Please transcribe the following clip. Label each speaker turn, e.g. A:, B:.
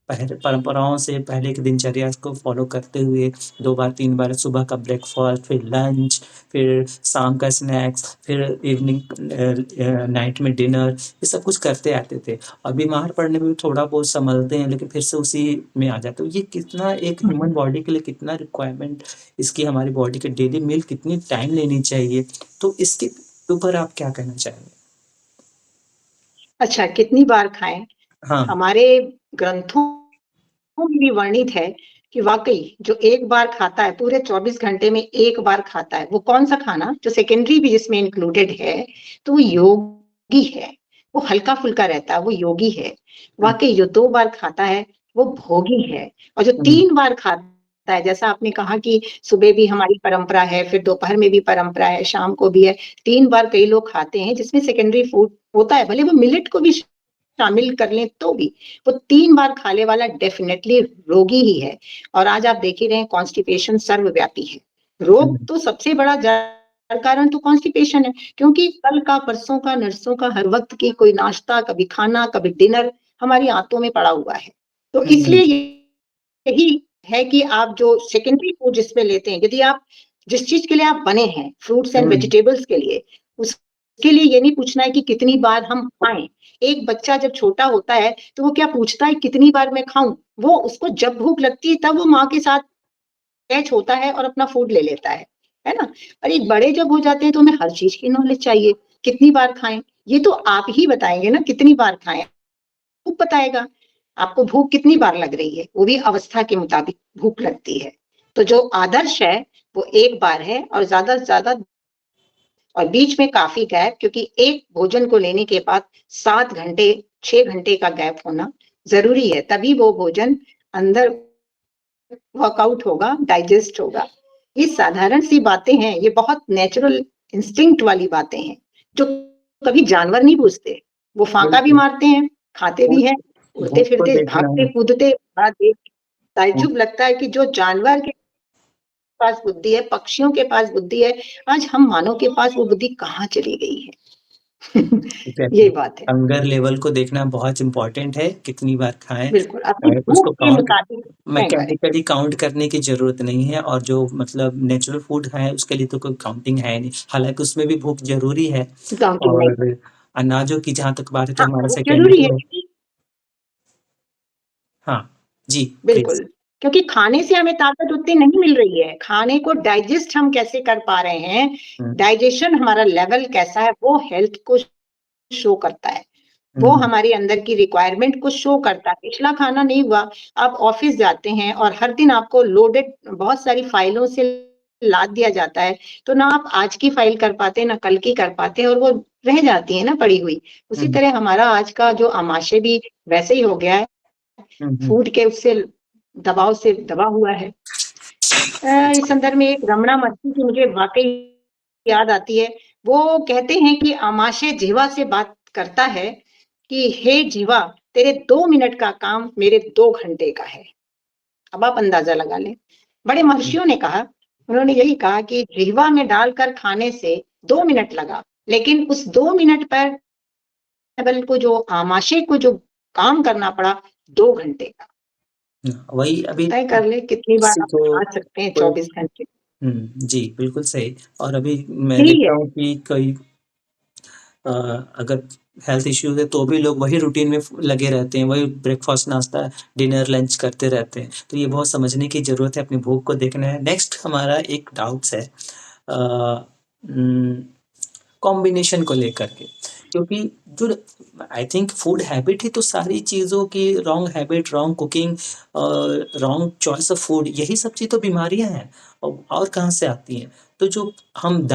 A: परंपराओं से पहले की दिनचर्या को फ़ॉलो करते हुए 2 बार 3 बार सुबह का ब्रेकफ़ास्ट, फिर लंच, फिर शाम का स्नैक्स, फिर इवनिंग नाइट में डिनर, ये सब कुछ करते आते थे। और बीमार पड़ने में भी थोड़ा बहुत सँभलते हैं, लेकिन फिर से उसी में आ जाते हैं। ये कितना एक
B: हुँ,
A: ह्यूमन
B: हुँ।
A: बॉडी के लिए कितना रिक्वायरमेंट इसकी हमारी बॉडी के डेली मील कितनी टाइम लेनी चाहिए, तो इसके ऊपर आप क्या कहना चाहेंगे?
B: अच्छा, कितनी बार खाएँ?
A: हाँ,
B: हमारे ग्रंथों में भी वर्णित है कि वाक़ई जो एक बार खाता है, पूरे 24 घंटे में 1 बार खाता है, वो कौन-सा खाना जो सेकेंडरी भी जिसमें इंक्लूडेड है, तो वो योगी है। वो हल्का-फुल्का रहता है, वो योगी है।
A: हुँ,
B: वाक़ई जो 2 बार खाता है, वो भोगी है और जो
A: हुँ,
B: 3 बार खाता है, जैसा आपने कहा कि सुबह भी हमारी परंपरा है, फिर दोपहर में भी परंपरा है, शाम को भी है। 3 बार कई लोग खाते हैं, जिसमें सेकेंडरी फूड होता है, भले वो मिलेट को भी शामिल कर लें तो भी। वो 3 बार खाने वाला डेफ़िनेटली रोगी ही है और आज आप देख ही रहे हैं कॉन्स्टिपेशन सर्वव्यापी है। रोग
A: हुँ,
B: तो सबसे बड़ा जड़ कारण तो कॉन्स्टिपेशन है क्योंकि कल का, परसों का, नरसों का हर वक़्त की कोई नाश्ता, कभी खाना, कभी डिनर हमारी आँतों में पड़ा हुआ है। तो
A: हुँ,
B: इसलिए यही है कि आप जो सेकेंडरी फूड जिसमें लेते हैं, यदि आप जिस चीज़ के लिए आप बने हैं, फ्रूट्स एंड
A: हुँ,
B: वेजिटेबल्स के लिए, उसके लिए ये नहीं पूछना है कि कितनी बार हम खाएँ। एक बच्चा जब छोटा होता है, तो वो क्या पूछता है कितनी बार मैं खाऊँ? वो उसको जब भूख लगती है तब वो माँ के साथ अटैच होता है और अपना फूड ले लेता है ना? और एक बड़े जब हो जाते हैं तो उन्हें हर चीज़ की नॉलेज चाहिए, कितनी बार खाएँ? ये तो आप ही बताएँगे ना कितनी बार खाएँ? खूब बताएगा, आपको भूख कितनी बार लग रही है, वो भी अवस्था के मुताबिक भूख लगती है। तो जो आदर्श है, वो 1 बार है और ज़्यादा से ज़्यादा और बीच में काफ़ी गैप क्योंकि एक भोजन को लेने के बाद 7 घंटे, 6 घंटे का गैप होना ज़रूरी है, तभी वो भोजन अंदर वर्कआउट होगा, डाइजेस्ट होगा। ये साधारण सी बातें हैं, ये बहुत नेचुरल इंस्टिंक्ट वाली बातें हैं, जो कभी जानवर नहीं पूछते। वो फाँका भी
A: बिल्कुल,
B: मारते हैं, खाते भी
A: भूख
B: हैं,
A: भूख को
B: उड़ते-फिरते,
A: देखना
B: भागते-कूदते बड़ा देख
A: भूख
B: ताज्जुब लगता है कि जो जानवर के पास बुद्धि है, पक्षियों के पास बुद्धि है, आज हम मानव के पास वो बुद्धि कहाँ चली गई है?
A: एग्ज़ैक्टली
B: यही बात है।
A: हंगर लेवल को देखना बहुत इम्पोर्टेंट है, कितनी बार खाएँ
B: बिल्कुल, अपनी
A: और
B: भूख
A: उसको
B: के
A: काउंट
B: मुताबिक तय करें।
A: मैकेनिकली काउंट करने की ज़रूरत नहीं है और जो मतलब नेचुरल फूड है, उसके लिए तो कोई काउंटिंग है नहीं। हालाँकि उसमें भी भूख ज़रूरी है
B: काउंटिंग नहीं।
A: और अनाजों की जहाँ तक बात है तो
B: हाँ,
A: हमारा
B: वो ज़रूरी
A: सेकेंडरी
B: है
A: है।
B: क्योंकि
A: हाँ, जी,
B: बिल्कुल,
A: प्लीज़।
B: क्योंकि खाने से हमें ताकत उतनी नहीं मिल रही है, खाने को डाइजेस्ट हम कैसे कर पा रहे हैं,
A: हुँ,
B: डाइजेशन हमारा लेवल कैसा है, वो हेल्थ को शो करता है। वो
A: हुँ,
B: हमारी अंदर की रिक्वायरमेंट को शो करता है। पिछला खाना नहीं हुआ, आप ऑफ़िस जाते हैं और हर दिन आपको लोडेड बहुत सारी फाइलों से लाद दिया जाता है, तो ना आप आज की फाइल कर पाते हैं, ना कल की कर पाते हैं और वो रह जाती है ना पड़ी हुई। उसी
A: हुँ,
B: तरह हमारा आज का जो आमाशय भी वैसे ही हो गया है,
A: हुँ, हुँ।
B: फूड के उससे दबाव से दबा हुआ है। इस संदर्भ में एक रमणा महर्षि की मुझे वाक़ई याद आती है। वो कहते हैं कि आमाशय जिह्वा से बात करता है कि हे जीवा, तेरे 2 मिनट का काम मेरे 2 घंटे का है। अब आप अंदाज़ा लगा लें। बड़े
A: हुँ,
B: महर्षियों ने कहा, उन्होंने यही कहा कि जिह्वा में डालकर खाने से 2 मिनट लगा, लेकिन उस 2 मिनट पर लेवल को जो आमाशय को जो काम करना पड़ा 2 घंटे का।
A: वही अभी
B: तय कर लें कितनी बार
A: किसी
B: आप
A: को
B: खा सकते हैं
A: कोई
B: 24 घंटे।
A: जी, बिल्कुल सही और अभी मैं
B: यही
A: देखता
B: है।
A: हूँ कि कई अ, अगर हेल्थ इश्यूज़ है तो भी लोग वही रूटीन में लगे रहते हैं, वही ब्रेकफ़ास्ट, नाश्ता, डिनर, लंच करते रहते हैं। तो ये बहुत समझने की ज़रूरत है, अपनी भूख को देखना है। नेक्स्ट हमारा एक डाउट्स है अ, उम, कॉम्बिनेशन को लेकर के क्योंकि जो आई थिंक फूड हैबिट ही तो सारी चीज़ों की wrong habit, wrong cooking wrong choice of food यही सब चीज़ तो बीमारियाँ हैं और कहाँ से आती हैं? तो जो हम